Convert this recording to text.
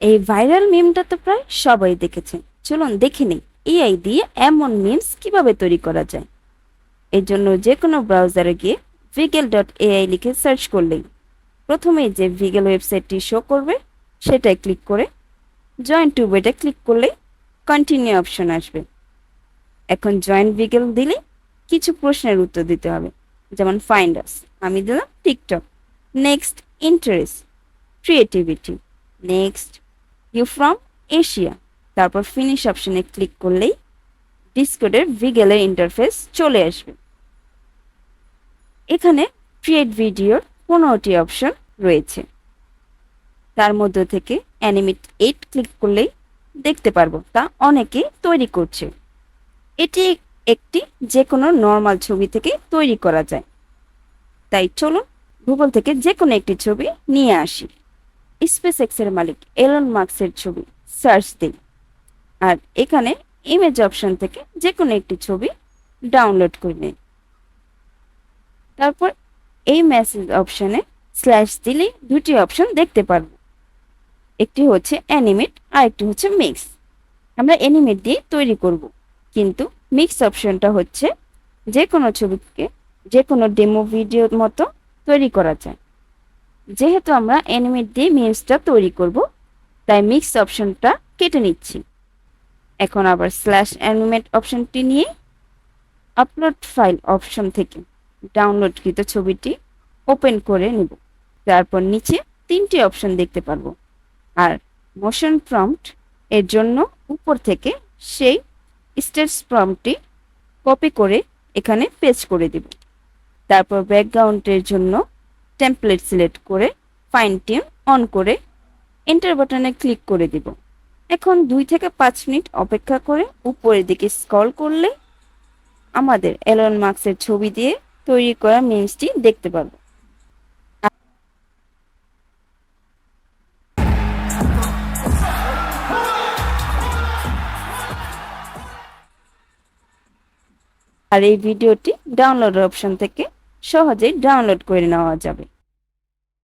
এই ভাইরাল মিমটা তো প্রায় সবাই দেখেছেন। চলুন দেখে নিই এআই দিয়ে এমন মিমস কিভাবে তৈরি করা যায়। এর জন্য যে কোনো ব্রাউজারে গিয়ে vigel.ai লিখে সার্চ করলেই প্রথমেই যে ভিগেল ওয়েবসাইটটি শো করবে সেটায় ক্লিক করে জয়েন টু বেটে ক্লিক করলেই কন্টিনিউ অপশন আসবে। এখন জয়েন ভিগেল দিলে কিছু প্রশ্নের উত্তর দিতে হবে, যেমন ফাইন্ড আস, আমি দিলাম TikTok, next interest, creativity, next you from Asia, তারপর ফিনিশ অপশনে ক্লিক করলেই ডিসকর্ডের ভিগেলের ইন্টারফেস চলে আসবে। এখানে ক্রিয়েট ভিডিওর 15টি অপশন রয়েছে, তার মধ্যে থেকে অ্যানিমেট 8 ক্লিক করলেই দেখতে পারবো তা অনেকেই তৈরি করছে। এটি একটি যে কোনো নর্মাল ছবি থেকে তৈরি করা যায়। তাই চলুন গুগল থেকে যে কোনো একটি ছবি নিয়ে আসি। স্পেস এক্সের মালিক এলন মাস্কের ছবি সার্চ দিই, আর এখানে ইমেজ অপশন থেকে যে কোনো একটি ছবি ডাউনলোড করে নিই। তারপর এই মেসেজ অপশনে স্ল্যাশ দিলেই দুটি অপশন দেখতে পারবো, একটি হচ্ছে অ্যানিমেট আর একটি হচ্ছে মিক্স। আমরা অ্যানিমেট দিয়ে তৈরি করব, কিন্তু মিক্স অপশনটা হচ্ছে যে কোনো ছবিকে যে কোনো ডেমো ভিডিওর মতো তৈরি করা যায়। যেহেতু আমরা অ্যানিমেট দিয়ে মিমসটা তৈরি করব, তাই মিক্স অপশনটা কেটে নিচ্ছি। এখন আবার স্ল্যাশ অ্যানিমেট অপশনটি নিয়ে আপলোড ফাইল অপশন থেকে ডাউনলোডকৃত ছবিটি ওপেন করে নেব। তারপর নিচে 3টি অপশন দেখতে পারবো, আর মোশন প্রম্পট এর জন্য উপর থেকে সেই স্টেটস প্রম্পটটি কপি করে এখানে পেস্ট করে দিব। তারপর ব্যাকগ্রাউন্ডের জন্য টেমপ্লেট সিলেক্ট করে ফাইন টিউন অন করে এন্টার বাটনে ক্লিক করে দিব। এখন 2 থেকে 5 মিনিট অপেক্ষা করে উপরের দিকে স্ক্রল করলে আমাদের এলন মাস্কের ছবি দিয়ে তৈরি করা মিমসটি দেখতে পারবো। আর এই ভিডিওটি ডাউনলোড অপশন থেকে সহজেই ডাউনলোড করে নেওয়া যাবে।